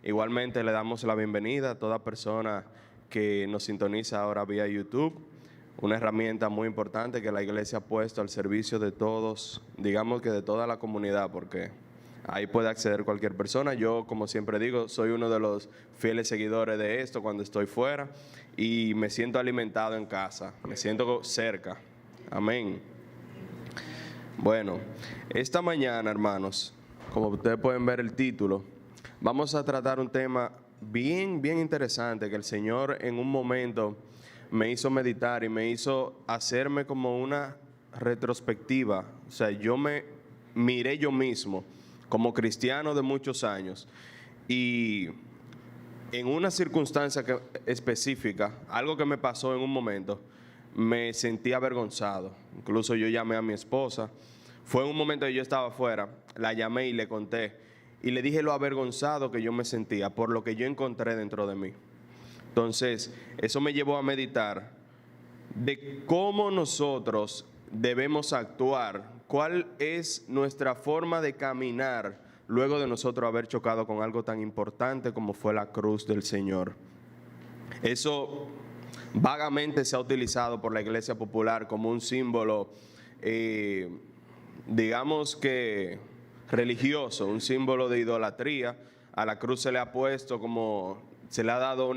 Igualmente le damos la bienvenida a toda persona que nos sintoniza ahora vía YouTube, una herramienta muy importante que la iglesia ha puesto al servicio de todos, digamos que de toda la comunidad, porque ahí puede acceder cualquier persona. Yo, como siempre digo, soy uno de los fieles seguidores de esto cuando estoy fuera y me siento alimentado en casa, me siento cerca. Amén. Bueno, esta mañana, hermanos, como ustedes pueden ver el título, vamos a tratar un tema bien interesante que el Señor en un momento me hizo meditar y me hizo hacerme como una retrospectiva. O sea, yo me miré yo mismo como cristiano de muchos años y en una circunstancia específica, algo que me pasó en un momento, me sentí avergonzado. Incluso yo llamé a mi esposa. Fue en un momento que yo estaba afuera, la llamé y le conté. Y le dije lo avergonzado que yo me sentía por lo que yo encontré dentro de mí. Entonces, eso me llevó a meditar de cómo nosotros debemos actuar, cuál es nuestra forma de caminar luego de nosotros haber chocado con algo tan importante como fue la cruz del Señor. Eso vagamente se ha utilizado por la Iglesia Popular como un símbolo, digamos que religioso, un símbolo de idolatría. A la cruz se le ha puesto como, se le ha dado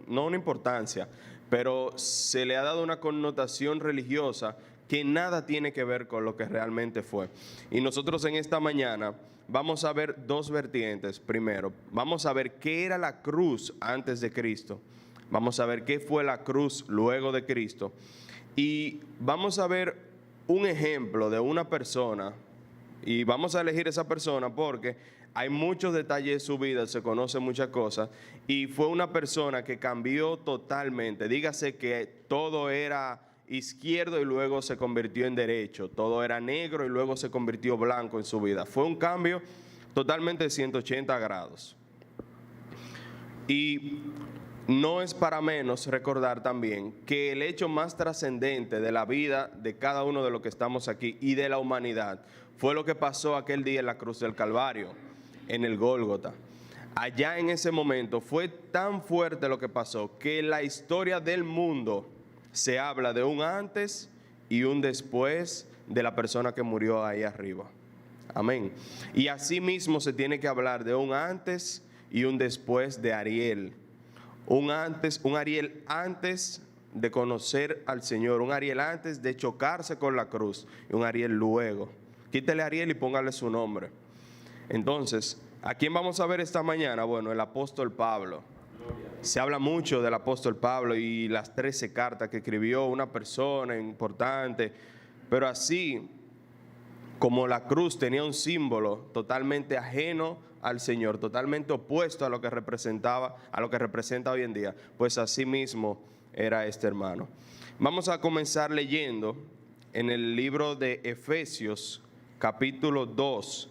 no una importancia, pero se le ha dado una connotación religiosa que nada tiene que ver con lo que realmente fue. Y nosotros en esta mañana vamos a ver dos vertientes. Primero, vamos a ver qué era la cruz antes de Cristo. Vamos a ver qué fue la cruz luego de Cristo. Y vamos a ver un ejemplo de una persona. Y vamos a elegir esa persona porque hay muchos detalles de su vida, se conocen muchas cosas, y fue una persona que cambió totalmente. Dígase que todo era izquierdo y luego se convirtió en derecho, todo era negro y luego se convirtió blanco en su vida. Fue un cambio totalmente de 180 grados. Y no es para menos recordar también que el hecho más trascendente de la vida de cada uno de los que estamos aquí y de la humanidad fue lo que pasó aquel día en la cruz del Calvario, en el Gólgota. Allá en ese momento fue tan fuerte lo que pasó que en la historia del mundo se habla de un antes y un después de la persona que murió ahí arriba. Amén. Y así mismo se tiene que hablar de un antes y un después de Ariel. Un Ariel antes de conocer al Señor, un Ariel antes de chocarse con la cruz y un Ariel luego. Quítele Ariel y póngale su nombre. Entonces, ¿a quién vamos a ver esta mañana? Bueno, el apóstol Pablo. Se habla mucho del apóstol Pablo y las 13 cartas que escribió, una persona importante, pero así como la cruz tenía un símbolo totalmente ajeno al Señor, totalmente opuesto a lo que representaba, a lo que representa hoy en día, pues así mismo era este hermano. Vamos a comenzar leyendo en el libro de Efesios, capítulo 2,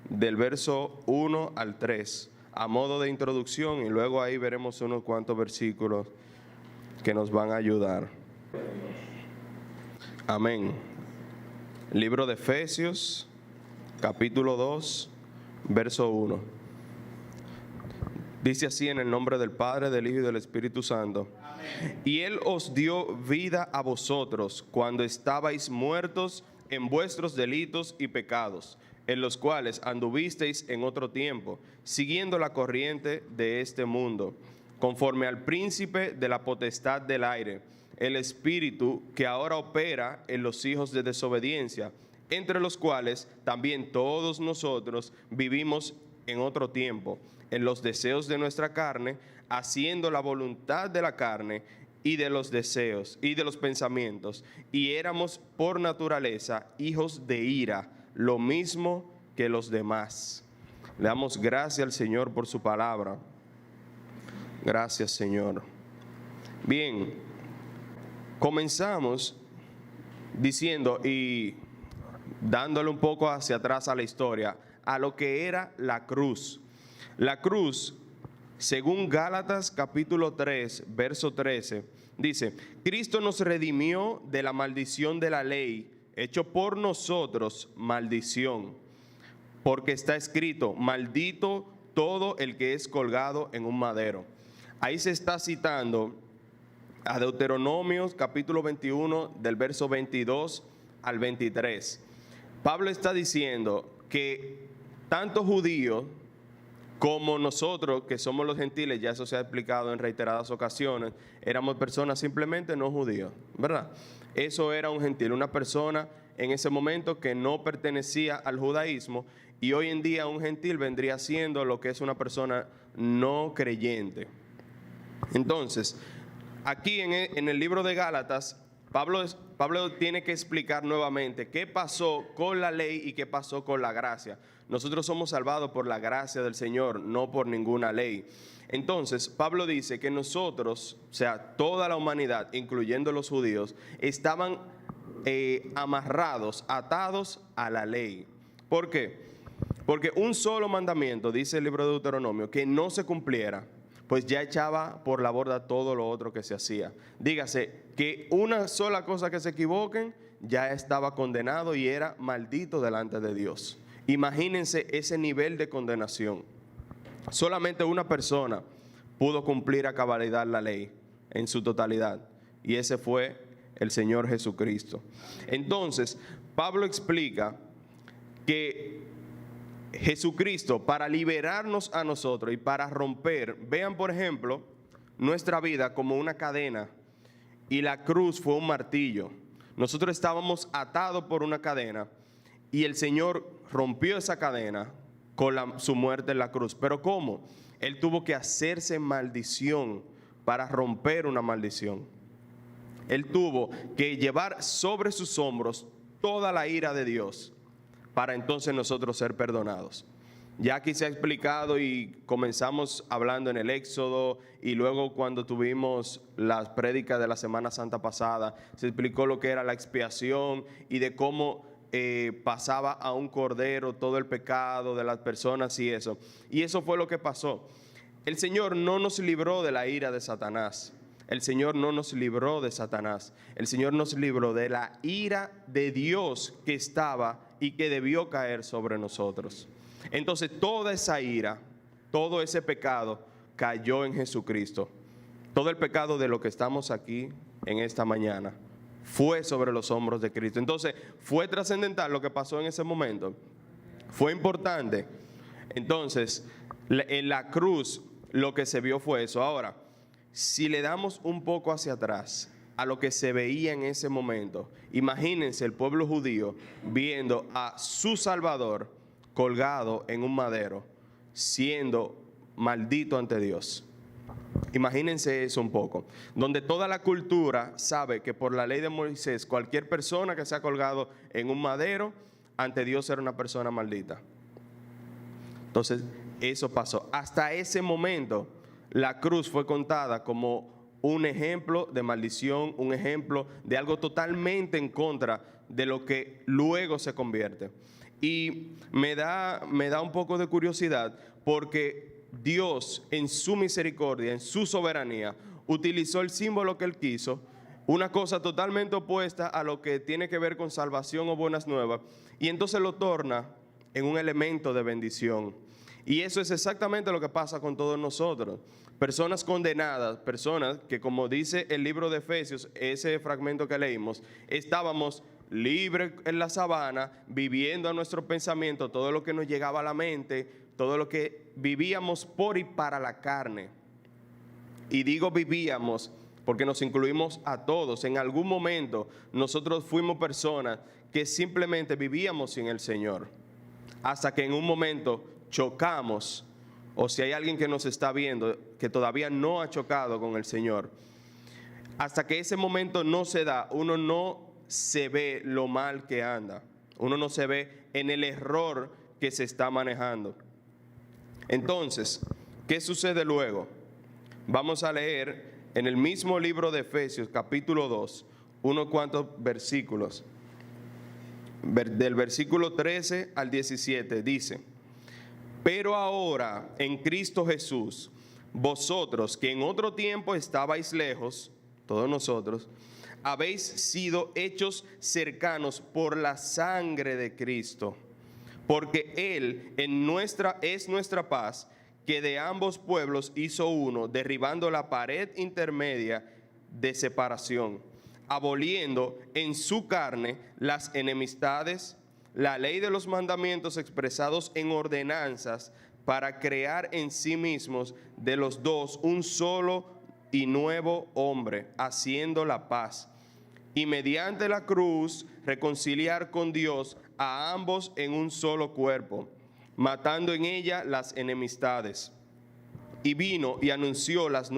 del verso 1 al 3, a modo de introducción, y luego ahí veremos unos cuantos versículos que nos van a ayudar. Amén. Libro de Efesios, capítulo 2, verso 1. Dice así en el nombre del Padre, del Hijo y del Espíritu Santo. Amén. Y Él os dio vida a vosotros cuando estabais muertos en vuestros delitos y pecados, en los cuales anduvisteis en otro tiempo, siguiendo la corriente de este mundo, conforme al príncipe de la potestad del aire, el espíritu que ahora opera en los hijos de desobediencia, entre los cuales también todos nosotros vivimos en otro tiempo, en los deseos de nuestra carne, haciendo la voluntad de la carne y de los deseos y de los pensamientos, y éramos por naturaleza hijos de ira, lo mismo que los demás. Le damos gracias al Señor por su palabra. Gracias, Señor. Bien, comenzamos diciendo y dándole un poco hacia atrás a la historia, a lo que era la cruz. La cruz, según Gálatas capítulo 3, verso 13, dice: Cristo nos redimió de la maldición de la ley, hecho por nosotros maldición, porque está escrito: maldito todo el que es colgado en un madero. Ahí se está citando a Deuteronomio capítulo 21 del verso 22 al 23. Pablo está diciendo que tanto judíos como nosotros, que somos los gentiles, ya eso se ha explicado en reiteradas ocasiones, éramos personas simplemente no judíos, ¿verdad? Eso era un gentil, una persona en ese momento que no pertenecía al judaísmo, y hoy en día un gentil vendría siendo lo que es una persona no creyente. Entonces, aquí en el libro de Gálatas, Pablo tiene que explicar nuevamente qué pasó con la ley y qué pasó con la gracia. Nosotros somos salvados por la gracia del Señor, no por ninguna ley. Entonces, Pablo dice que nosotros, o sea, toda la humanidad, incluyendo los judíos, estaban amarrados, atados a la ley. ¿Por qué? Porque un solo mandamiento, dice el libro de Deuteronomio, que no se cumpliera, pues ya echaba por la borda todo lo otro que se hacía. Dígase que una sola cosa que se equivoquen ya estaba condenado y era maldito delante de Dios. Imagínense ese nivel de condenación. Solamente una persona pudo cumplir a cabalidad la ley en su totalidad, y ese fue el Señor Jesucristo. Entonces, Pablo explica que Jesucristo, para liberarnos a nosotros y para romper, vean por ejemplo nuestra vida como una cadena y la cruz fue un martillo. Nosotros estábamos atados por una cadena y el Señor rompió esa cadena con su muerte en la cruz. ¿Pero cómo? Él tuvo que hacerse maldición para romper una maldición. Él tuvo que llevar sobre sus hombros toda la ira de Dios para entonces nosotros ser perdonados. Ya aquí se ha explicado y comenzamos hablando en el Éxodo y luego cuando tuvimos las prédicas de la Semana Santa pasada, se explicó lo que era la expiación y de cómo pasaba a un cordero todo el pecado de las personas y eso. Y eso fue lo que pasó. El Señor no nos libró de la ira de Satanás. El Señor no nos libró de Satanás. El Señor nos libró de la ira de Dios que estaba y que debió caer sobre nosotros. Entonces toda esa ira, todo ese pecado cayó en Jesucristo. Todo el pecado de lo que estamos aquí en esta mañana fue sobre los hombros de Cristo. Entonces fue trascendental lo que pasó en ese momento. Fue importante. Entonces en la cruz lo que se vio fue eso. Ahora, si le damos un poco hacia atrás a lo que se veía en ese momento, imagínense el pueblo judío viendo a su Salvador colgado en un madero, siendo maldito ante Dios. Imagínense eso un poco, donde toda la cultura sabe que por la ley de Moisés, cualquier persona que se ha colgado en un madero, ante Dios era una persona maldita. Entonces, eso pasó. Hasta ese momento, la cruz fue contada como un ejemplo de maldición, un ejemplo de algo totalmente en contra de lo que luego se convierte. Y me da un poco de curiosidad porque Dios en su misericordia, en su soberanía, utilizó el símbolo que Él quiso, una cosa totalmente opuesta a lo que tiene que ver con salvación o buenas nuevas, y entonces lo torna en un elemento de bendición. Y eso es exactamente lo que pasa con todos nosotros. Personas condenadas, personas que, como dice el libro de Efesios, ese fragmento que leímos, estábamos libres en la sabana, viviendo a nuestro pensamiento todo lo que nos llegaba a la mente, todo lo que vivíamos por y para la carne. Y digo vivíamos porque nos incluimos a todos. En algún momento nosotros fuimos personas que simplemente vivíamos sin el Señor, hasta que en un momento chocamos, o si hay alguien que nos está viendo que todavía no ha chocado con el Señor, hasta que ese momento no se da, uno no se ve lo mal que anda, uno no se ve en el error que se está manejando. Entonces, ¿qué sucede luego? Vamos a leer en el mismo libro de Efesios, capítulo 2, unos cuantos versículos. Del versículo 13 al 17 dice: pero ahora en Cristo Jesús, vosotros que en otro tiempo estabais lejos, todos nosotros, habéis sido hechos cercanos por la sangre de Cristo, porque Él es nuestra paz, que de ambos pueblos hizo uno, derribando la pared intermedia de separación, aboliendo en su carne las enemistades, la ley de los mandamientos expresados en ordenanzas, para crear en sí mismos de los dos un solo y nuevo hombre, haciendo la paz, y mediante la cruz reconciliar con Dios a ambos en un solo cuerpo, matando en ella las enemistades. Y vino y anunció las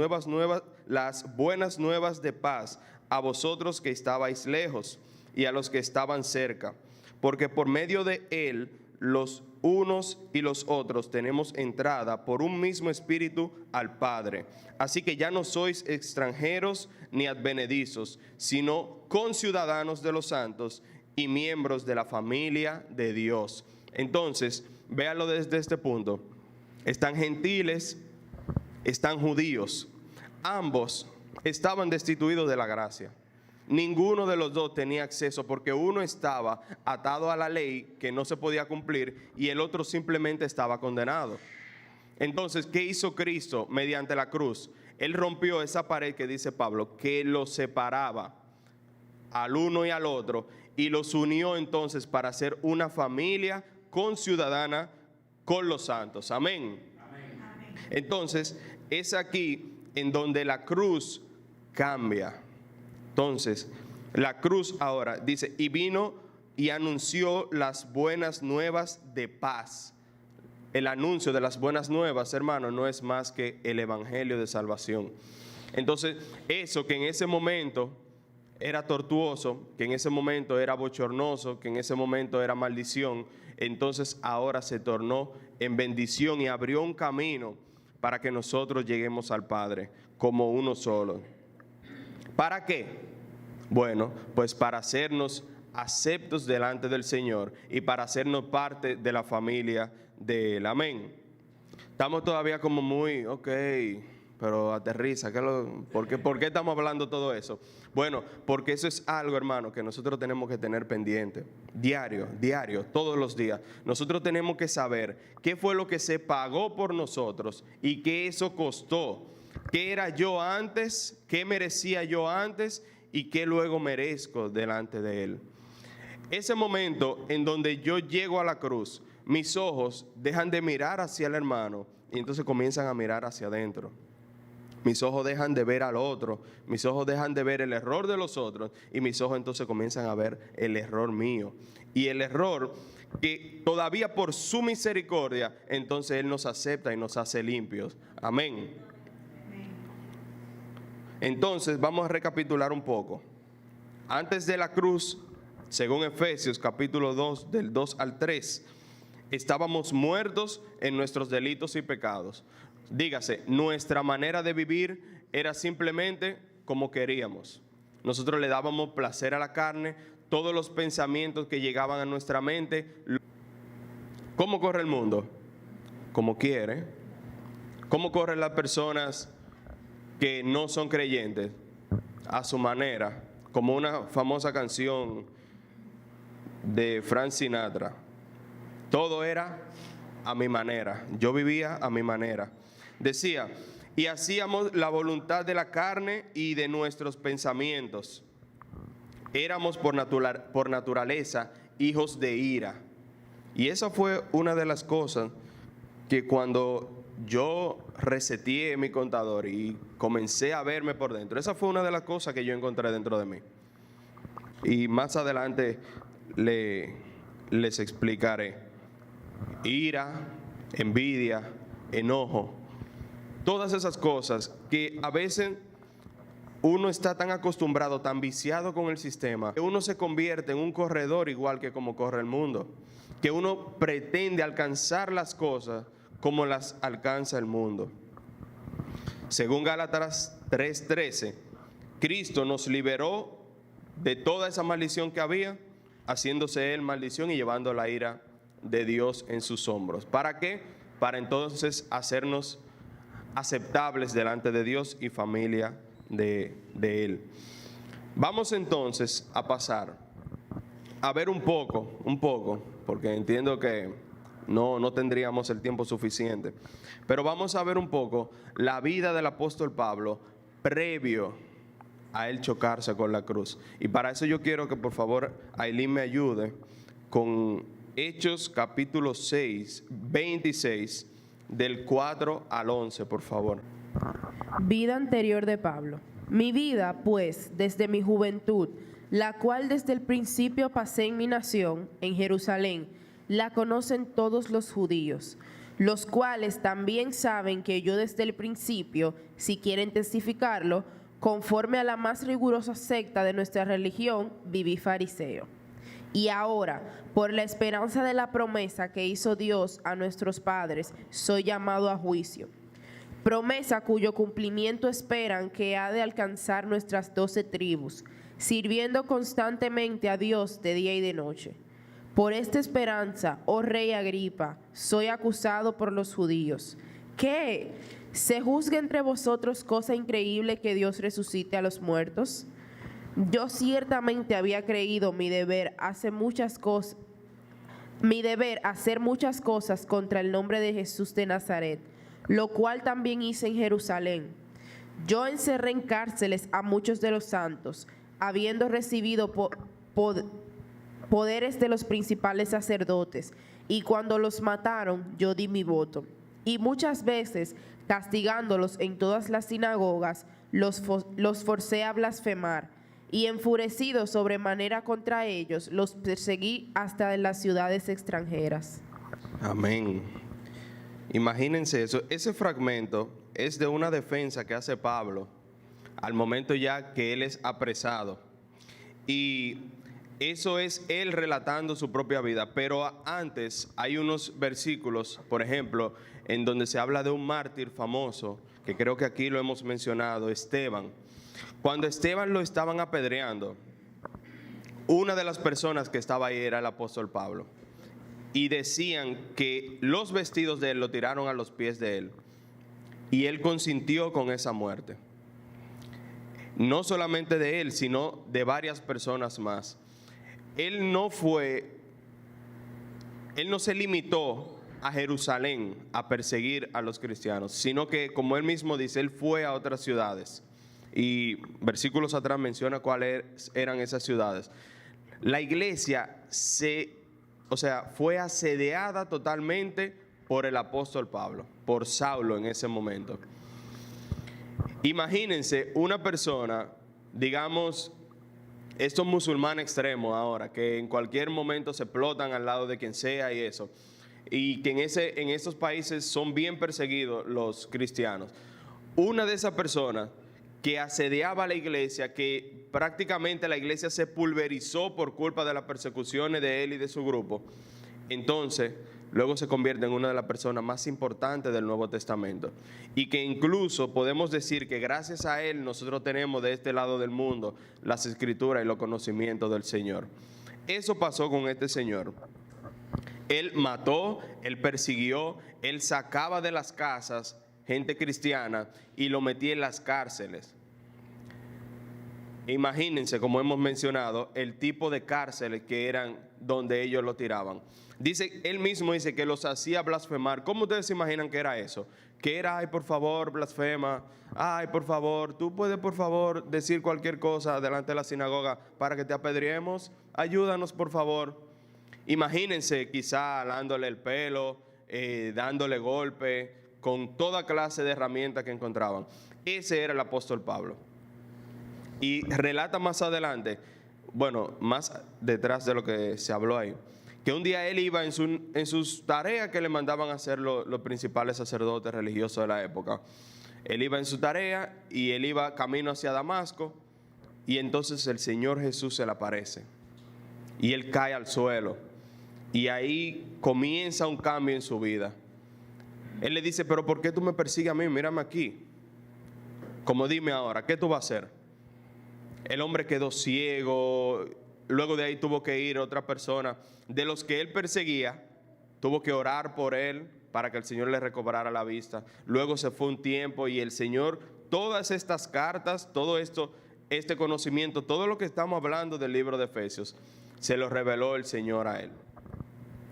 buenas nuevas de paz a vosotros que estabais lejos y a los que estaban cerca, porque por medio de él los unos y los otros tenemos entrada por un mismo espíritu al Padre. Así que ya no sois extranjeros ni advenedizos, sino conciudadanos de los santos y miembros de la familia de Dios. Entonces, véalo desde este punto. Están gentiles, están judíos. Ambos estaban destituidos de la gracia. Ninguno de los dos tenía acceso, porque uno estaba atado a la ley que no se podía cumplir y el otro simplemente estaba condenado. Entonces, ¿qué hizo Cristo mediante la cruz? Él rompió esa pared que dice Pablo, que los separaba al uno y al otro, y los unió entonces para ser una familia conciudadana con los santos. Amén. Amén. Entonces, es aquí en donde la cruz cambia. Entonces, la cruz ahora dice, y vino y anunció las buenas nuevas de paz. El anuncio de las buenas nuevas, hermano, no es más que el evangelio de salvación. Entonces, eso que en ese momento era tortuoso, que en ese momento era bochornoso, que en ese momento era maldición, entonces ahora se tornó en bendición y abrió un camino para que nosotros lleguemos al Padre como uno solo. ¿Para qué? Bueno, pues para hacernos aceptos delante del Señor y para hacernos parte de la familia de Él. Amén. Estamos todavía como muy, ok, pero aterriza. ¿Por qué estamos hablando todo eso? Bueno, porque eso es algo, hermano, que nosotros tenemos que tener pendiente. Diario, todos los días. Nosotros tenemos que saber qué fue lo que se pagó por nosotros y qué eso costó. ¿Qué era yo antes? ¿Qué merecía yo antes? ¿Y qué luego merezco delante de Él? Ese momento en donde yo llego a la cruz, mis ojos dejan de mirar hacia el hermano y entonces comienzan a mirar hacia adentro. Mis ojos dejan de ver al otro, mis ojos dejan de ver el error de los otros y mis ojos entonces comienzan a ver el error mío. Y el error que todavía por su misericordia, entonces Él nos acepta y nos hace limpios. Amén. Entonces vamos a recapitular un poco. Antes de la cruz, según Efesios capítulo 2, del 2 al 3, estábamos muertos en nuestros delitos y pecados. Dígase, nuestra manera de vivir era simplemente como queríamos. Nosotros le dábamos placer a la carne, todos los pensamientos que llegaban a nuestra mente. ¿Cómo corre el mundo? Como quiere. ¿Cómo corren las personas que no son creyentes? A su manera, como una famosa canción de Frank Sinatra. Todo era a mi manera, yo vivía a mi manera. Decía, y hacíamos la voluntad de la carne y de nuestros pensamientos. Éramos por naturaleza hijos de ira. Y esa fue una de las cosas que cuando yo reseteé mi contador y comencé a verme por dentro, esa fue una de las cosas que yo encontré dentro de mí. Y más adelante les explicaré. Ira, envidia, enojo, todas esas cosas que a veces uno está tan acostumbrado, tan viciado con el sistema, que uno se convierte en un corredor igual que como corre el mundo, que uno pretende alcanzar las cosas como las alcanza el mundo. Según Gálatas 3:13, Cristo nos liberó de toda esa maldición que había, haciéndose Él maldición y llevando la ira de Dios en sus hombros. ¿Para qué? Para entonces hacernos aceptables delante de Dios y familia de Él. Vamos entonces a pasar a ver un poco, porque entiendo que no tendríamos el tiempo suficiente. Pero vamos a ver un poco la vida del apóstol Pablo previo a él chocarse con la cruz. Y para eso yo quiero que por favor Ailín me ayude con Hechos capítulo 6, 26, del 4 al 11, por favor. Vida anterior de Pablo. Mi vida, pues, desde mi juventud, la cual desde el principio pasé en mi nación, en Jerusalén, la conocen todos los judíos, los cuales también saben que yo desde el principio, si quieren testificarlo, conforme a la más rigurosa secta de nuestra religión, viví fariseo. Y ahora, por la esperanza de la promesa que hizo Dios a nuestros padres, soy llamado a juicio. Promesa cuyo cumplimiento esperan que ha de alcanzar nuestras 12 tribus, sirviendo constantemente a Dios de día y de noche. Por esta esperanza, oh rey Agripa, soy acusado por los judíos. ¿Qué? ¿Se juzga entre vosotros cosa increíble que Dios resucite a los muertos? Yo ciertamente había creído mi deber hacer muchas cosas contra el nombre de Jesús de Nazaret, lo cual también hice en Jerusalén. Yo encerré en cárceles a muchos de los santos, habiendo recibido poderes de los principales sacerdotes, y cuando los mataron, yo di mi voto. Y muchas veces, castigándolos en todas las sinagogas, los forcé a blasfemar, y enfurecido sobremanera contra ellos, los perseguí hasta en las ciudades extranjeras. Amén. Imagínense eso. Ese fragmento es de una defensa que hace Pablo al momento ya que él es apresado. Y eso es él relatando su propia vida. Pero antes hay unos versículos, por ejemplo, en donde se habla de un mártir famoso, que creo que aquí lo hemos mencionado, Esteban. Cuando Esteban lo estaban apedreando, una de las personas que estaba ahí era el apóstol Pablo. Y decían que los vestidos de él lo tiraron a los pies de él. Y él consintió con esa muerte. No solamente de él, sino de varias personas más. Él no se limitó a Jerusalén a perseguir a los cristianos, sino que, como él mismo dice, él fue a otras ciudades. Y versículos atrás menciona cuáles eran esas ciudades. La iglesia fue asediada totalmente por el apóstol Pablo, por Saulo en ese momento. Imagínense una persona, digamos, estos musulmanes extremos ahora, que en cualquier momento se explotan al lado de quien sea y eso, y que en esos países son bien perseguidos los cristianos. Una de esas personas que asediaba a la iglesia, que prácticamente la iglesia se pulverizó por culpa de las persecuciones de él y de su grupo, entonces luego se convierte en una de las personas más importantes del Nuevo Testamento, y que incluso podemos decir que gracias a él nosotros tenemos de este lado del mundo las escrituras y los conocimientos del Señor. Eso pasó con este señor. Él mató, él persiguió, él sacaba de las casas gente cristiana y lo metía en las cárceles. Imagínense, como hemos mencionado, el tipo de cárceles que eran donde ellos lo tiraban. Él mismo dice que los hacía blasfemar. ¿Cómo ustedes se imaginan que era eso? Que era, ay, por favor, blasfema. Ay, por favor, tú puedes, por favor, decir cualquier cosa delante de la sinagoga para que te apedreemos. Ayúdanos, por favor. Imagínense, quizá alándole el pelo, dándole golpe, con toda clase de herramientas que encontraban. Ese era el apóstol Pablo. Y relata más adelante, bueno, más detrás de lo que se habló ahí, que un día él iba en sus tareas que le mandaban a hacer los principales sacerdotes religiosos de la época. Él iba en su tarea y él iba camino hacia Damasco, y entonces el Señor Jesús se le aparece y él cae al suelo, y ahí comienza un cambio en su vida. Él le dice, pero ¿por qué tú me persigues a mí? Mírame aquí. Como dime ahora, ¿qué tú vas a hacer? El hombre quedó ciego. Luego de ahí tuvo que ir otra persona de los que él perseguía. Tuvo que orar por él para que el Señor le recobrara la vista. Luego se fue un tiempo y el Señor, todas estas cartas, todo esto, este conocimiento, todo lo que estamos hablando del libro de Efesios, se lo reveló el Señor a él.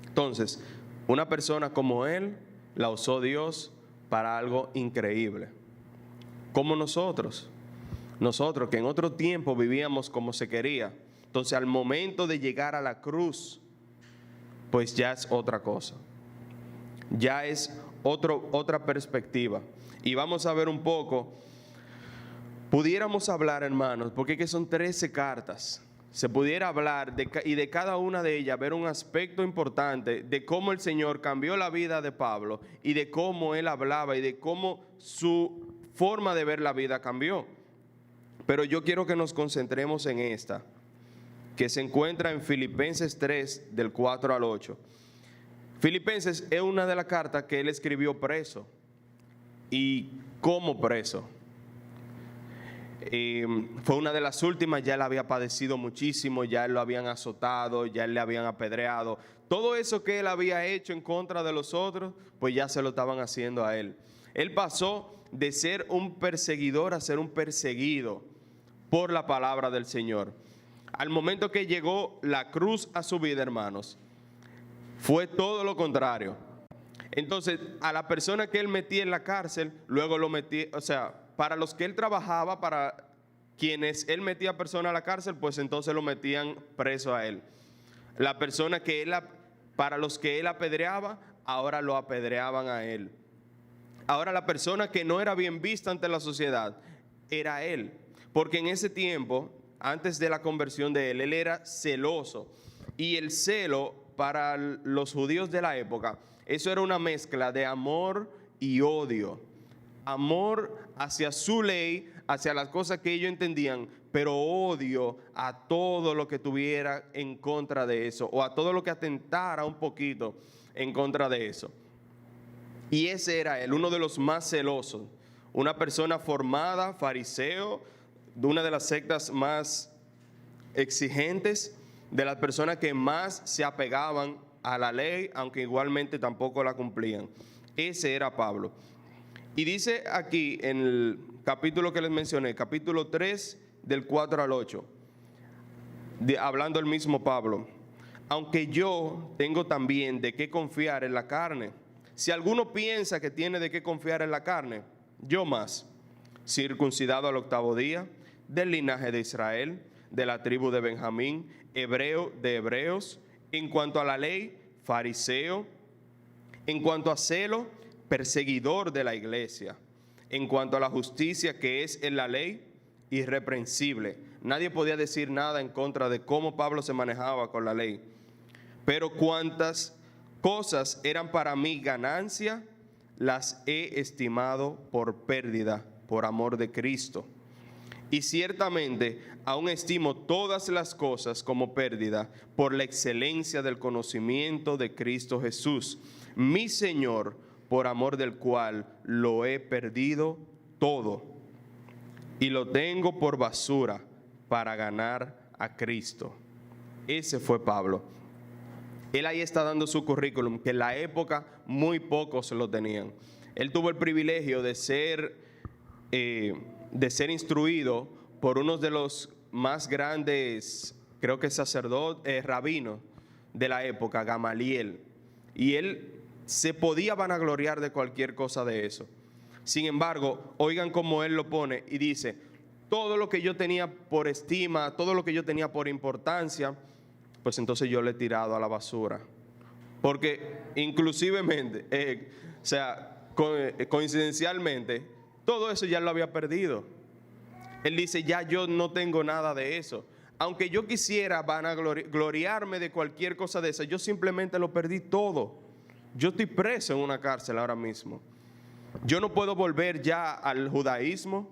Entonces, Una persona como él la usó Dios para algo increíble. Como nosotros que en otro tiempo vivíamos como se quería. Entonces al momento de llegar a la cruz, pues ya es otra cosa. Ya es otra perspectiva. Y vamos a ver un poco, pudiéramos hablar, hermanos, porque es que son 13 cartas. Se pudiera hablar y de cada una de ellas ver un aspecto importante de cómo el Señor cambió la vida de Pablo y de cómo él hablaba y de cómo su forma de ver la vida cambió. Pero yo quiero que nos concentremos en esta, que se encuentra en Filipenses 3, del 4 al 8. Filipenses es una de las cartas que él escribió preso y como preso. Fue una de las últimas, ya él había padecido muchísimo, ya él lo habían azotado, ya él le habían apedreado. Todo eso que él había hecho en contra de los otros, pues ya se lo estaban haciendo a él. Él pasó de ser un perseguidor a ser un perseguido por la palabra del Señor. Al momento que llegó la cruz a su vida, hermanos, fue todo lo contrario. Entonces, a la persona que él metía en la cárcel, luego lo metía, o sea, para los que él trabajaba, para quienes él metía personas a la cárcel, pues entonces lo metían preso a él. La persona que él, para los que él apedreaba, ahora lo apedreaban a él. Ahora la persona que no era bien vista ante la sociedad era él, porque en ese tiempo, antes de la conversión de él era celoso, y el celo para los judíos de la época, eso era una mezcla de amor y odio. Amor hacia su ley, hacia las cosas que ellos entendían, pero odio a todo lo que tuviera en contra de eso, o a todo lo que atentara un poquito en contra de eso. Y ese era él, uno de los más celosos, una persona formada, fariseo, de una de las sectas más exigentes, de las personas que más se apegaban a la ley, aunque igualmente tampoco la cumplían. Ese era Pablo. Y dice aquí en el capítulo que les mencioné, capítulo 3, del 4 al 8, hablando el mismo Pablo: aunque yo tengo también de qué confiar en la carne. Si alguno piensa que tiene de qué confiar en la carne, yo más, circuncidado al 8º día, del linaje de Israel, de la tribu de Benjamín, hebreo de hebreos, en cuanto a la ley, fariseo, en cuanto a celo, perseguidor de la iglesia, en cuanto a la justicia que es en la ley, irreprensible. Nadie podía decir nada en contra de cómo Pablo se manejaba con la ley. Pero cuantas cosas eran para mí ganancia, las he estimado por pérdida, por amor de Cristo. Y ciertamente aún estimo todas las cosas como pérdida por la excelencia del conocimiento de Cristo Jesús, mi Señor, por amor del cual lo he perdido todo y lo tengo por basura para ganar a Cristo. Ese fue Pablo. Él ahí está dando su currículum, que en la época muy pocos lo tenían. Él tuvo el privilegio de ser instruido por uno de los más grandes, creo que sacerdotes, rabinos de la época, Gamaliel. Y él se podía vanagloriar de cualquier cosa de eso. Sin embargo, oigan cómo él lo pone y dice: todo lo que yo tenía por estima, todo lo que yo tenía por importancia, pues entonces yo le he tirado a la basura. Porque inclusivemente, coincidencialmente, todo eso ya lo había perdido. Él dice: ya yo no tengo nada de eso. Aunque yo quisiera vanagloriarme de cualquier cosa de esa, yo simplemente lo perdí todo. Yo estoy preso en una cárcel ahora mismo. Yo no puedo volver ya al judaísmo,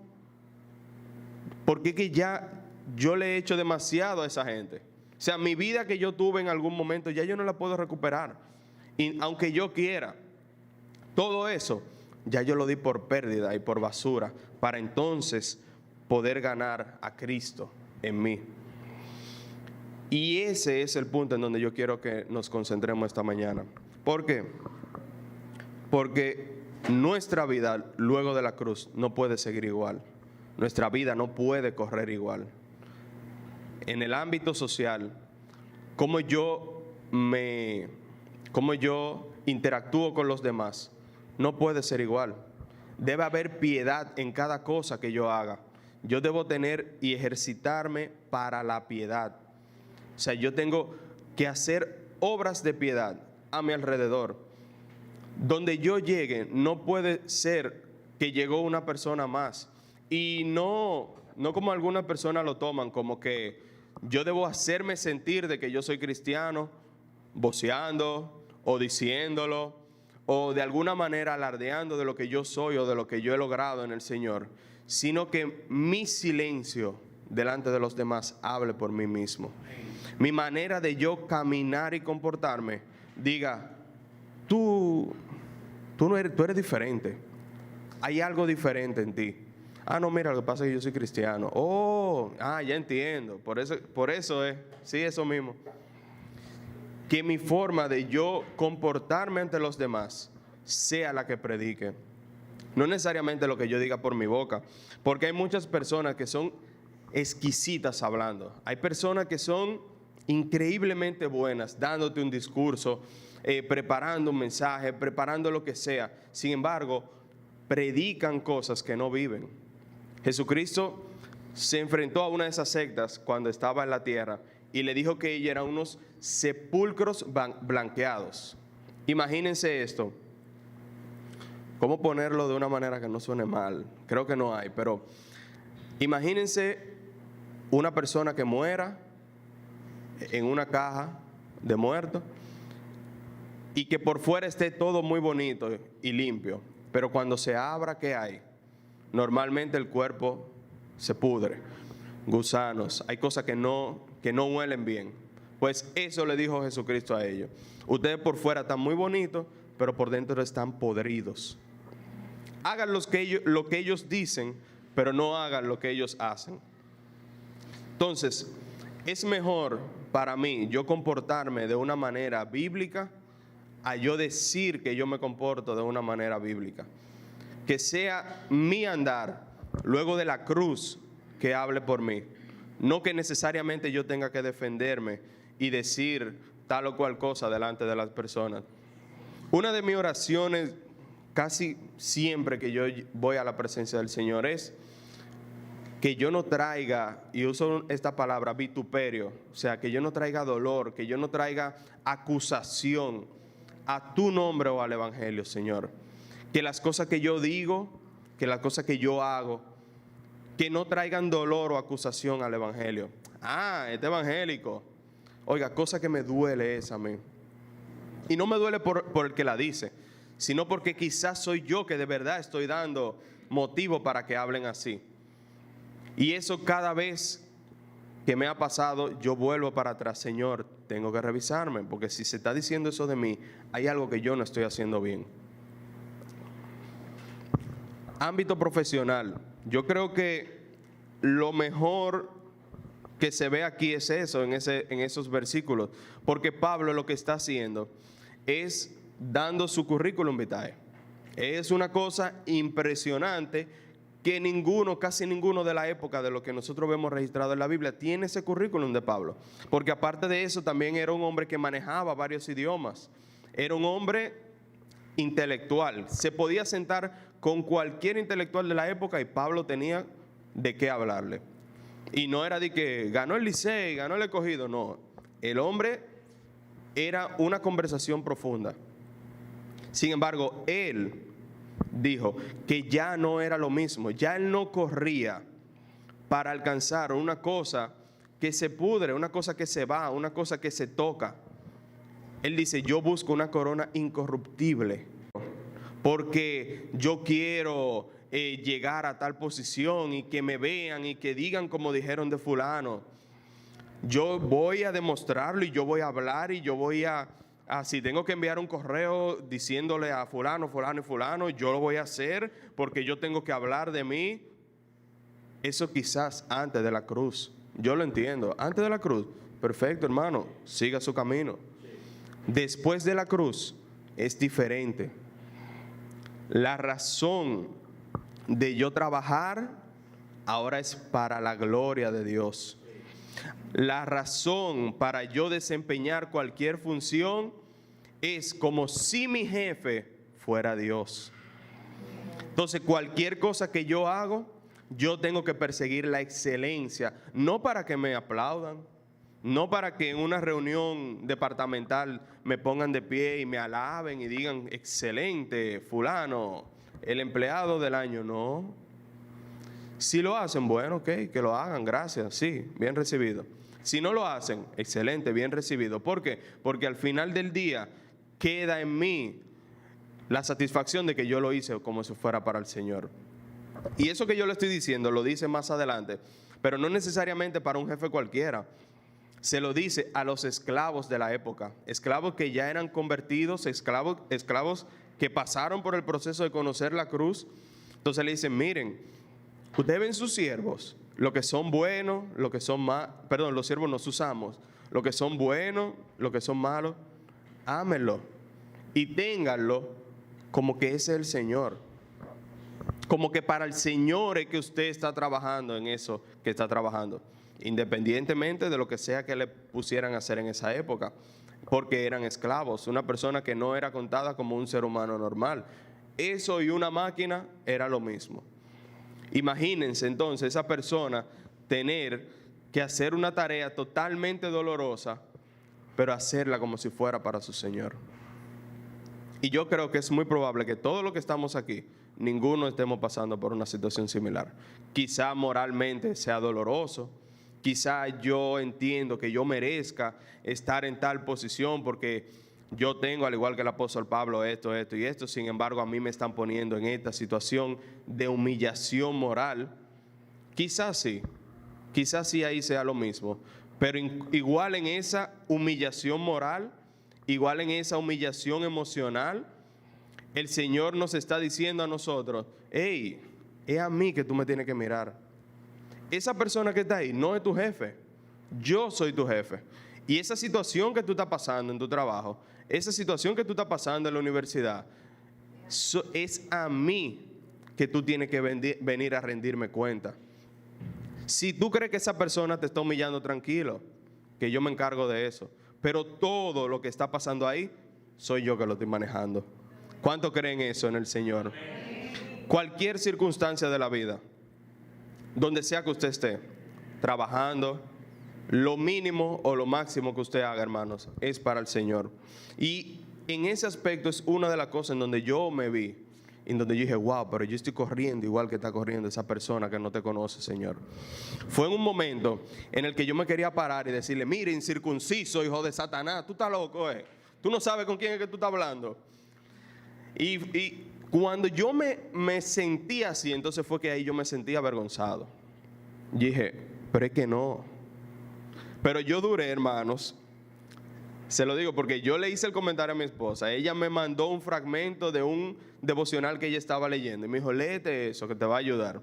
porque es que ya yo le he hecho demasiado a esa gente. O sea, mi vida que yo tuve en algún momento, ya yo no la puedo recuperar. Y aunque yo quiera, todo eso, ya yo lo di por pérdida y por basura, para entonces poder ganar a Cristo en mí. Y ese es el punto en donde yo quiero que nos concentremos esta mañana. ¿Por qué? Porque nuestra vida luego de la cruz no puede seguir igual. Nuestra vida no puede correr igual. En el ámbito social, cómo yo interactúo con los demás, no puede ser igual. Debe haber piedad en cada cosa que yo haga. Yo debo tener y ejercitarme para la piedad. O sea, yo tengo que hacer obras de piedad a mi alrededor. Donde yo llegue, no puede ser que llegó una persona más. Y no como algunas personas lo toman, como que yo debo hacerme sentir de que yo soy cristiano, voceando o diciéndolo, o de alguna manera alardeando de lo que yo soy o de lo que yo he logrado en el Señor, sino que mi silencio delante de los demás hable por mí mismo. Mi manera de yo caminar y comportarme diga, tú eres diferente. Hay algo diferente en ti. Ah, no, mira, lo que pasa es que yo soy cristiano. Oh, ya entiendo. Por eso es. Sí, eso mismo. Que mi forma de yo comportarme ante los demás sea la que predique. No necesariamente lo que yo diga por mi boca. Porque hay muchas personas que son exquisitas hablando. Hay personas que son increíblemente buenas dándote un discurso, preparando un mensaje, preparando lo que sea. Sin embargo, predican cosas que no viven. Jesucristo se enfrentó a una de esas sectas cuando estaba en la tierra y le dijo que ella eran unos sepulcros blanqueados. Imagínense esto. ¿Cómo ponerlo de una manera que no suene mal? Creo que no hay, pero imagínense una persona que muera en una caja de muertos y que por fuera esté todo muy bonito y limpio, pero cuando se abra, ¿qué hay? Normalmente el cuerpo se pudre, gusanos, hay cosas que no huelen bien. Pues eso le dijo Jesucristo a ellos. Ustedes por fuera están muy bonitos, pero por dentro están podridos. Hagan lo que ellos dicen, pero no hagan lo que ellos hacen. Entonces, es mejor para mí yo comportarme de una manera bíblica a yo decir que yo me comporto de una manera bíblica. Que sea mi andar luego de la cruz que hable por mí. No que necesariamente yo tenga que defenderme y decir tal o cual cosa delante de las personas. Una de mis oraciones casi siempre que yo voy a la presencia del Señor es que yo no traiga, y uso esta palabra, vituperio, o sea, que yo no traiga dolor, que yo no traiga acusación a tu nombre o al Evangelio, Señor. Que las cosas que yo digo, que las cosas que yo hago, que no traigan dolor o acusación al Evangelio. Este evangélico. Oiga, cosa que me duele es a mí. Y no me duele por el que la dice, sino porque quizás soy yo que de verdad estoy dando motivo para que hablen así. Y eso cada vez que me ha pasado, yo vuelvo para atrás. Señor, tengo que revisarme, porque si se está diciendo eso de mí, hay algo que yo no estoy haciendo bien. Ámbito profesional. Yo creo que lo mejor que se ve aquí es eso, en esos versículos. Porque Pablo lo que está haciendo es dando su currículum vitae. Es una cosa impresionante que casi ninguno de la época de lo que nosotros vemos registrado en la Biblia tiene ese currículum de Pablo. Porque aparte de eso, también era un hombre que manejaba varios idiomas. Era un hombre intelectual. Se podía sentar con cualquier intelectual de la época y Pablo tenía de qué hablarle. Y no era de que ganó el Licey, ganó el Escogido, no. El hombre era una conversación profunda. Sin embargo, él dijo que ya no era lo mismo, ya él no corría para alcanzar una cosa que se pudre, una cosa que se va, una cosa que se toca. Él dice, yo busco una corona incorruptible, porque yo quiero llegar a tal posición y que me vean y que digan como dijeron de fulano. Yo voy a demostrarlo y yo voy a hablar y yo voy si tengo que enviar un correo diciéndole a fulano, fulano y fulano, yo lo voy a hacer porque yo tengo que hablar de mí. Eso quizás antes de la cruz. Yo lo entiendo. Antes de la cruz, perfecto, hermano, siga su camino. Después de la cruz es diferente. La razón de yo trabajar ahora es para la gloria de Dios. La razón para yo desempeñar cualquier función es como si mi jefe fuera Dios. Entonces, cualquier cosa que yo hago, yo tengo que perseguir la excelencia, no para que me aplaudan, no para que en una reunión departamental me pongan de pie y me alaben y digan, excelente, fulano, el empleado del año. No. Si lo hacen, bueno, ok, que lo hagan, gracias, sí, bien recibido. Si no lo hacen, excelente, bien recibido. ¿Por qué? Porque al final del día queda en mí la satisfacción de que yo lo hice como si fuera para el Señor. Y eso que yo le estoy diciendo lo dice más adelante, pero no necesariamente para un jefe cualquiera. Se lo dice a los esclavos de la época, esclavos que ya eran convertidos, esclavos que pasaron por el proceso de conocer la cruz. Entonces le dicen, miren, ustedes ven sus siervos, lo que son buenos, lo que son malos, perdón, los siervos nos usamos, lo que son buenos, lo que son malos, ámenlo y ténganlo como que ese es el Señor. Como que para el Señor es que usted está trabajando en eso que está trabajando, independientemente de lo que sea que le pusieran a hacer en esa época, porque eran esclavos, una persona que no era contada como un ser humano normal. Eso y una máquina era lo mismo. Imagínense entonces esa persona tener que hacer una tarea totalmente dolorosa, pero hacerla como si fuera para su Señor. Y yo creo que es muy probable que todos los que estamos aquí, ninguno estemos pasando por una situación similar. Quizá moralmente sea doloroso, quizá yo entiendo que yo merezca estar en tal posición porque yo tengo, al igual que el apóstol Pablo, esto y esto. Sin embargo, a mí me están poniendo en esta situación de humillación moral. Quizás sí ahí sea lo mismo. Pero igual en esa humillación moral, igual en esa humillación emocional, el Señor nos está diciendo a nosotros, hey, es a mí que tú me tienes que mirar. Esa persona que está ahí no es tu jefe, yo soy tu jefe. Y esa situación que tú estás pasando en tu trabajo, esa situación que tú estás pasando en la universidad, es a mí que tú tienes que venir a rendirme cuenta. Si tú crees que esa persona te está humillando, tranquilo, que yo me encargo de eso. Pero todo lo que está pasando ahí, soy yo que lo estoy manejando. ¿Cuánto creen eso en el Señor? Cualquier circunstancia de la vida, donde sea que usted esté, trabajando, lo mínimo o lo máximo que usted haga, hermanos, es para el Señor. Y en ese aspecto es una de las cosas en donde yo me vi, en donde yo dije, wow, pero yo estoy corriendo igual que está corriendo esa persona que no te conoce, Señor. Fue en un momento en el que yo me quería parar y decirle, mire, incircunciso, hijo de Satanás, tú estás loco, tú no sabes con quién es que tú estás hablando. Y cuando yo me sentí así, entonces fue que ahí yo me sentí avergonzado. Y dije, pero es que no. Pero yo duré, hermanos, se lo digo porque yo le hice el comentario a mi esposa. Ella me mandó un fragmento de un devocional que ella estaba leyendo. Y me dijo, léete eso que te va a ayudar.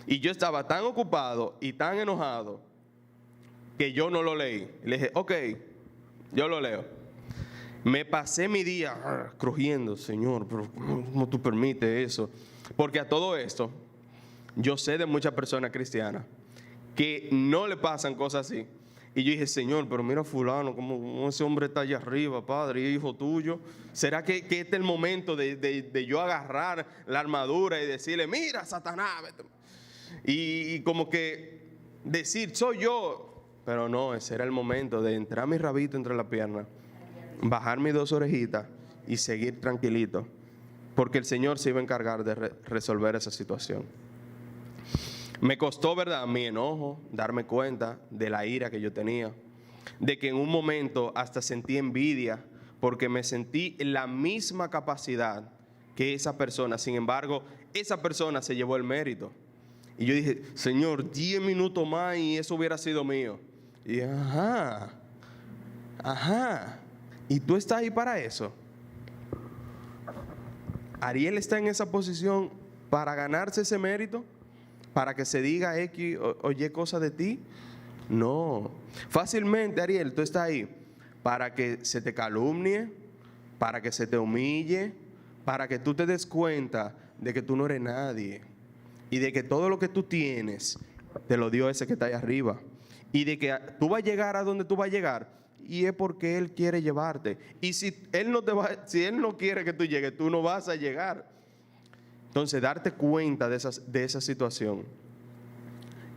Y yo estaba tan ocupado y tan enojado que yo no lo leí. Y le dije, ok, yo lo leo. Me pasé mi día crujiendo, Señor, pero ¿cómo tú permites eso? Porque a todo esto, yo sé de muchas personas cristianas que no le pasan cosas así. Y yo dije, Señor, pero mira fulano, como ese hombre está allá arriba, Padre, y hijo tuyo. ¿Será que este es el momento de yo agarrar la armadura y decirle, mira, Satanás? Y como que decir, soy yo. Pero no, ese era el momento de entrar mi rabito entre las piernas, bajar mis dos orejitas y seguir tranquilito. Porque el Señor se iba a encargar de resolver esa situación. Me costó, ¿verdad?, mi enojo, darme cuenta de la ira que yo tenía, de que en un momento hasta sentí envidia porque me sentí en la misma capacidad que esa persona. Sin embargo, esa persona se llevó el mérito. Y yo dije, Señor, 10 minutos más y eso hubiera sido mío. Y dije, ajá, ¿y tú estás ahí para eso? ¿Ariel está en esa posición para ganarse ese mérito? ¿Para que se diga X o Y cosa de ti? No. Fácilmente, Ariel, tú estás ahí para que se te calumnie, para que se te humille, para que tú te des cuenta de que tú no eres nadie y de que todo lo que tú tienes te lo dio ese que está ahí arriba y de que tú vas a llegar a donde tú vas a llegar y es porque Él quiere llevarte. Y si Él no quiere que tú llegues, tú no vas a llegar. Entonces, darte cuenta de esa situación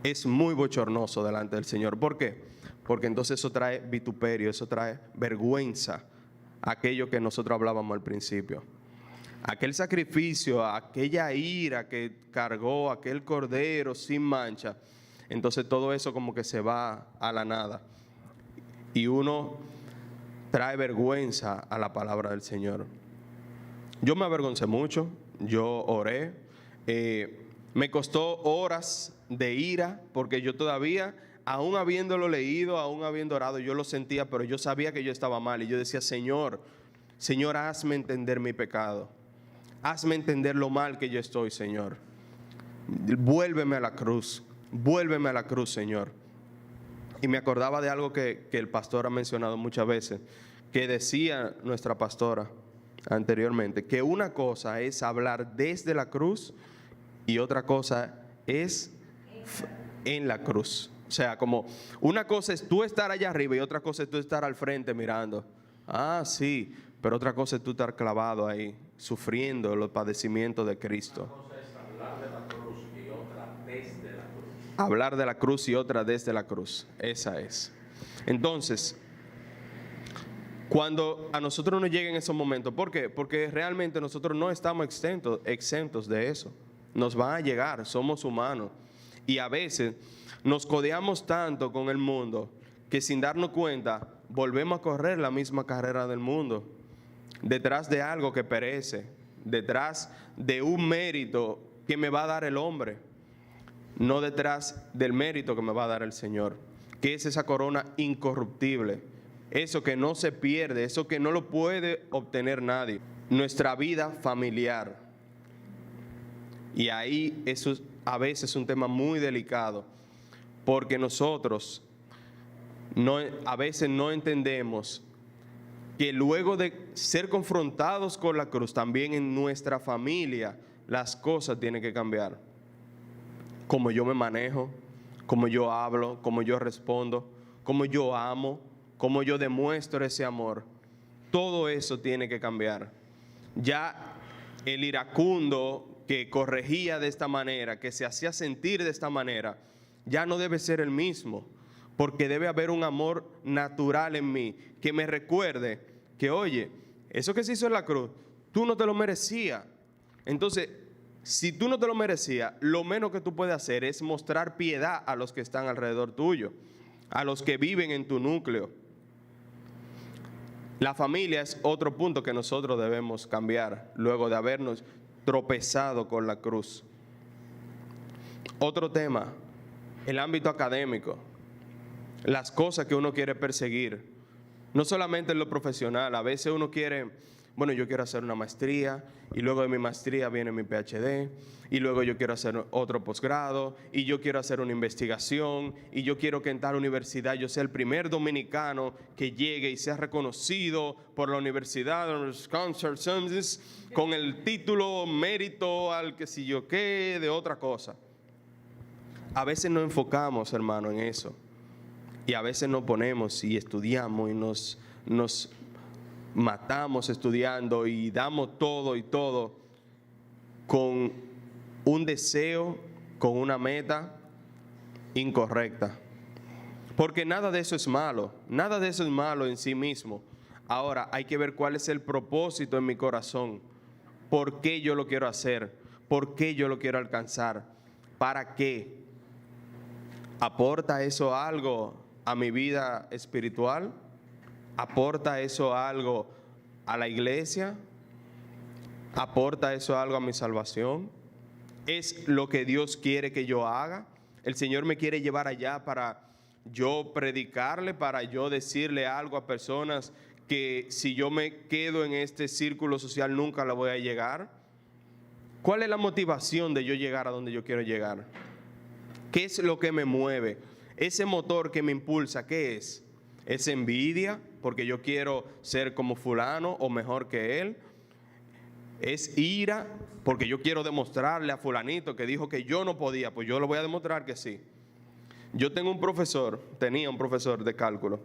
es muy bochornoso delante del Señor. ¿Por qué? Porque entonces eso trae vituperio, eso trae vergüenza, aquello que nosotros hablábamos al principio. Aquel sacrificio, aquella ira que cargó aquel cordero sin mancha, entonces todo eso como que se va a la nada. Y uno trae vergüenza a la palabra del Señor. Yo me avergoncé mucho, yo oré, me costó horas de ira, porque yo todavía, aún habiéndolo leído, aún habiendo orado, yo lo sentía, pero yo sabía que yo estaba mal. Y yo decía, Señor, hazme entender mi pecado. Hazme entender lo mal que yo estoy, Señor. Vuélveme a la cruz, Señor. Y me acordaba de algo que el pastor ha mencionado muchas veces, que decía nuestra pastora anteriormente, que una cosa es hablar desde la cruz y otra cosa es en la cruz. O sea, como una cosa es tú estar allá arriba y otra cosa es tú estar al frente mirando. Ah, sí, pero otra cosa es tú estar clavado ahí, sufriendo los padecimientos de Cristo. Una cosa es hablar de la cruz y otra desde la cruz. Hablar de la cruz y otra desde la cruz. Esa es. Entonces, cuando a nosotros nos lleguen esos momentos, ¿por qué? Porque realmente nosotros no estamos exentos de eso. Nos van a llegar, somos humanos. Y a veces nos codeamos tanto con el mundo que sin darnos cuenta volvemos a correr la misma carrera del mundo, detrás de algo que perece, detrás de un mérito que me va a dar el hombre, no detrás del mérito que me va a dar el Señor, que es esa corona incorruptible, eso que no se pierde, eso que no lo puede obtener nadie, nuestra vida familiar. Y ahí eso a veces es un tema muy delicado, porque nosotros a veces no entendemos que luego de ser confrontados con la cruz, también en nuestra familia las cosas tienen que cambiar. Como yo me manejo, como yo hablo, como yo respondo, como yo amo, como yo demuestro ese amor. Todo eso tiene que cambiar. Ya el iracundo que corregía de esta manera, que se hacía sentir de esta manera, ya no debe ser el mismo, porque debe haber un amor natural en mí, que me recuerde que, oye, eso que se hizo en la cruz, tú no te lo merecías. Entonces, si tú no te lo merecías, lo menos que tú puedes hacer es mostrar piedad a los que están alrededor tuyo, a los que viven en tu núcleo. La familia es otro punto que nosotros debemos cambiar, luego de habernos tropezado con la cruz. Otro tema, el ámbito académico, las cosas que uno quiere perseguir, no solamente en lo profesional. A veces uno quiere, bueno, yo quiero hacer una maestría y luego de mi maestría viene mi PhD y luego yo quiero hacer otro posgrado y yo quiero hacer una investigación y yo quiero que en tal universidad yo sea el primer dominicano que llegue y sea reconocido por la universidad con el título mérito al que si yo qué de otra cosa. A veces nos enfocamos, hermano, en eso. Y a veces nos ponemos y estudiamos y nos matamos estudiando y damos todo y todo con un deseo, con una meta incorrecta. Porque nada de eso es malo, nada de eso es malo en sí mismo. Ahora hay que ver cuál es el propósito en mi corazón. ¿Por qué yo lo quiero hacer? ¿Por qué yo lo quiero alcanzar? ¿Para qué? ¿Aporta eso algo a mi vida espiritual? ¿Aporta eso algo a la iglesia? ¿Aporta eso algo a mi salvación? ¿Es lo que Dios quiere que yo haga? El Señor me quiere llevar allá para yo predicarle, para yo decirle algo a personas que si yo me quedo en este círculo social nunca la voy a llegar. ¿Cuál es la motivación de yo llegar a donde yo quiero llegar? ¿Qué es lo que me mueve? Ese motor que me impulsa, ¿qué es? ¿Es envidia porque yo quiero ser como fulano o mejor que él? ¿Es ira porque yo quiero demostrarle a fulanito que dijo que yo no podía? Pues yo le voy a demostrar que sí. Tenía un profesor de cálculo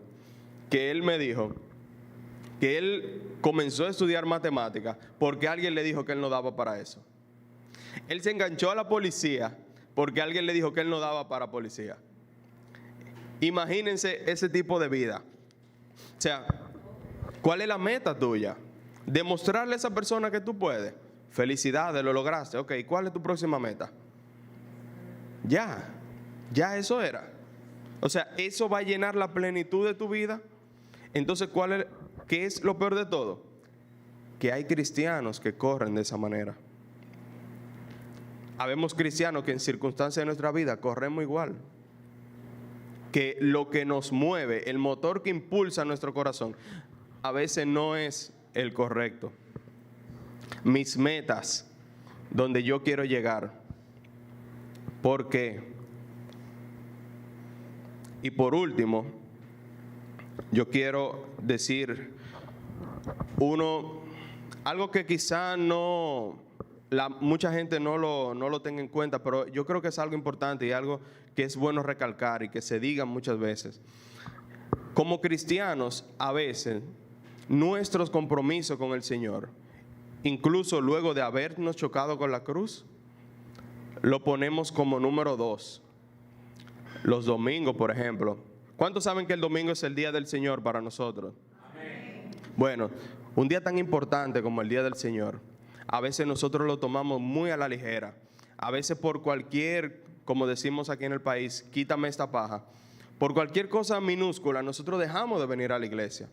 que él me dijo que él comenzó a estudiar matemáticas porque alguien le dijo que él no daba para eso. Él se enganchó a la policía porque alguien le dijo que él no daba para policía. Imagínense ese tipo de vida. O sea, ¿cuál es la meta tuya? Demostrarle a esa persona que tú puedes. Felicidades, lo lograste. Ok, ¿cuál es tu próxima meta? Ya eso era. O sea, eso va a llenar la plenitud de tu vida. Entonces, ¿qué es lo peor de todo? Que hay cristianos que corren de esa manera. Habemos cristianos que en circunstancias de nuestra vida corremos igual. Que lo que nos mueve, el motor que impulsa nuestro corazón, a veces no es el correcto. Mis metas, donde yo quiero llegar. ¿Por qué? Y por último, yo quiero decir algo que quizá mucha gente no lo tenga en cuenta, pero yo creo que es algo importante y algo que es bueno recalcar y que se diga muchas veces. Como cristianos, a veces, nuestros compromisos con el Señor, incluso luego de habernos chocado con la cruz, lo ponemos como número 2. Los domingos, por ejemplo. ¿Cuántos saben que el domingo es el día del Señor para nosotros? Amén. Bueno, un día tan importante como el día del Señor, a veces nosotros lo tomamos muy a la ligera. A veces por cualquier, como decimos aquí en el país, quítame esta paja. Por cualquier cosa minúscula, nosotros dejamos de venir a la iglesia.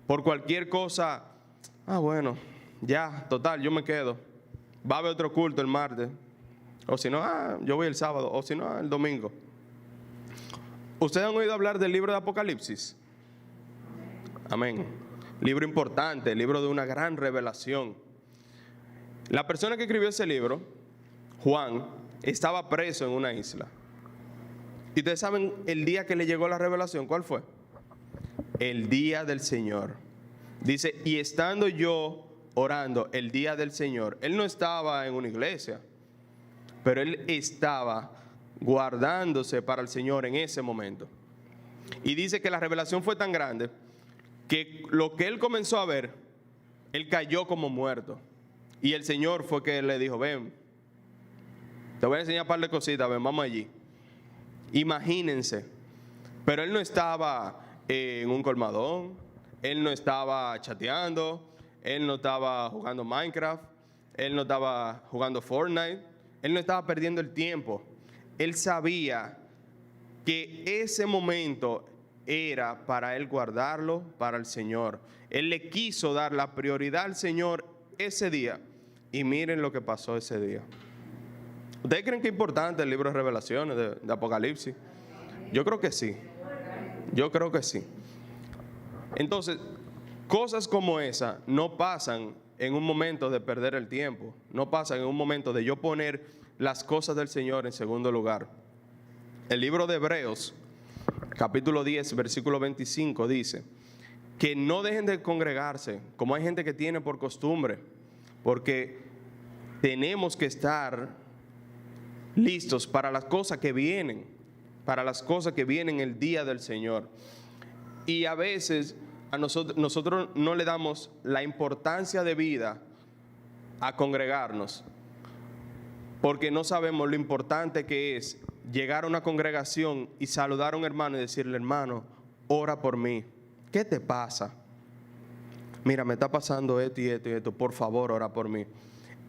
Por cualquier cosa, bueno, ya, total, yo me quedo. Va a haber otro culto el martes. O si no, yo voy el sábado. O si no, el domingo. ¿Ustedes han oído hablar del libro de Apocalipsis? Amén. Libro importante, libro de una gran revelación. La persona que escribió ese libro, Juan, estaba preso en una isla. ¿Y ustedes saben el día que le llegó la revelación? ¿Cuál fue? El día del Señor. Dice, y estando yo orando el día del Señor, él no estaba en una iglesia, pero él estaba guardándose para el Señor en ese momento. Y dice que la revelación fue tan grande que lo que él comenzó a ver, él cayó como muerto. Y el Señor fue que le dijo, ven, te voy a enseñar un par de cositas, ven, vamos allí. Imagínense, pero él no estaba en un colmadón, él no estaba chateando, él no estaba jugando Minecraft, él no estaba jugando Fortnite, él no estaba perdiendo el tiempo. Él sabía que ese momento era para él guardarlo para el Señor. Él le quiso dar la prioridad al Señor ese día. Y miren lo que pasó ese día. ¿Ustedes creen que es importante el libro de Revelaciones, de Apocalipsis? Yo creo que sí. Yo creo que sí. Entonces, cosas como esa no pasan en un momento de perder el tiempo. No pasan en un momento de yo poner las cosas del Señor en segundo lugar. El libro de Hebreos, capítulo 10, versículo 25, dice que no dejen de congregarse, como hay gente que tiene por costumbre, porque tenemos que estar listos para las cosas que vienen, el día del Señor. Y a veces a nosotros no le damos la importancia de vida a congregarnos, porque no sabemos lo importante que es llegar a una congregación y saludar a un hermano y decirle, hermano, ora por mí. ¿Qué te pasa? Mira, me está pasando esto y esto y esto, por favor, ora por mí.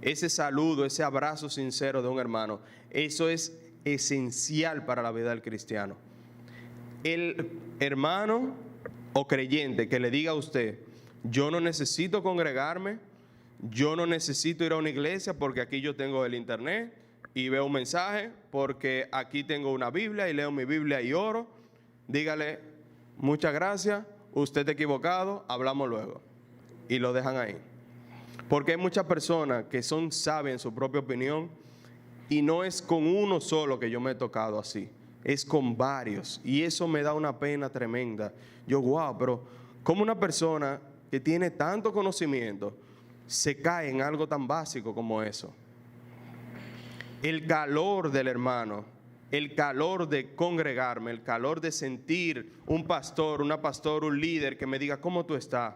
Ese saludo, ese abrazo sincero de un hermano, eso es esencial para la vida del cristiano. El hermano o creyente que le diga a usted, yo no necesito congregarme, yo no necesito ir a una iglesia porque aquí yo tengo el internet y veo un mensaje, porque aquí tengo una Biblia y leo mi Biblia y oro, dígale, muchas gracias, usted está equivocado, hablamos luego. Y lo dejan ahí. Porque hay muchas personas que son sabias en su propia opinión y no es con uno solo que yo me he tocado así, es con varios. Y eso me da una pena tremenda. Yo, wow, pero ¿cómo una persona que tiene tanto conocimiento se cae en algo tan básico como eso? El calor del hermano el calor de congregarme, el calor de sentir un pastor, una pastora, un líder que me diga, ¿cómo tú estás?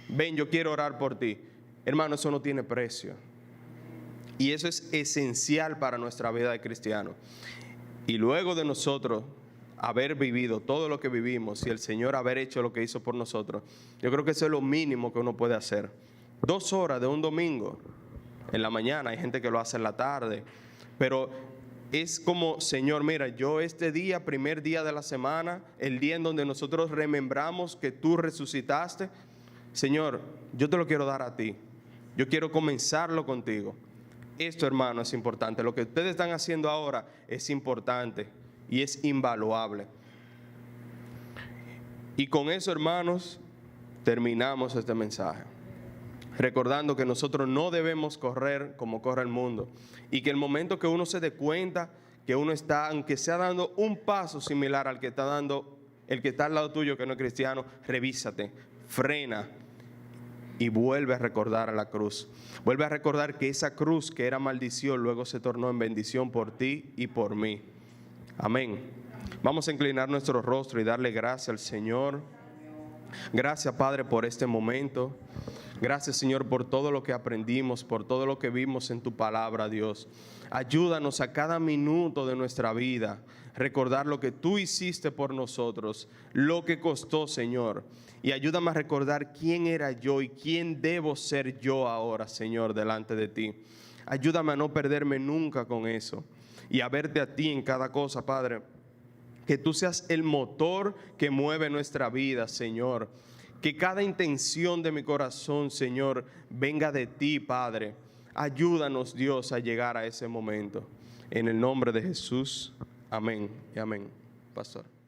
Ven, yo quiero orar por ti. Hermano, eso no tiene precio. Y eso es esencial para nuestra vida de cristiano. Y luego de nosotros haber vivido todo lo que vivimos y el Señor haber hecho lo que hizo por nosotros, yo creo que eso es lo mínimo que uno puede hacer. 2 horas de un domingo en la mañana, hay gente que lo hace en la tarde, pero es como, Señor, mira, yo este día, primer día de la semana, el día en donde nosotros remembramos que tú resucitaste, Señor, yo te lo quiero dar a ti. Yo quiero comenzarlo contigo. Esto, hermano, es importante. Lo que ustedes están haciendo ahora es importante y es invaluable. Y con eso, hermanos, terminamos este mensaje. Recordando que nosotros no debemos correr como corre el mundo. Y que el momento que uno se dé cuenta que uno está, aunque sea dando un paso similar al que está dando el que está al lado tuyo que no es cristiano, revísate, frena y vuelve a recordar a la cruz. Vuelve a recordar que esa cruz que era maldición luego se tornó en bendición por ti y por mí. Amén. Vamos a inclinar nuestro rostro y darle gracias al Señor. Gracias, Padre, por este momento. Gracias, Señor, por todo lo que aprendimos, por todo lo que vimos en tu palabra, Dios. Ayúdanos a cada minuto de nuestra vida recordar lo que tú hiciste por nosotros, lo que costó, Señor. Y ayúdame a recordar quién era yo y quién debo ser yo ahora, Señor, delante de ti. Ayúdame a no perderme nunca con eso y a verte a ti en cada cosa, Padre. Que tú seas el motor que mueve nuestra vida, Señor. Que cada intención de mi corazón, Señor, venga de ti, Padre. Ayúdanos, Dios, a llegar a ese momento. En el nombre de Jesús. Amén y amén. Pastor.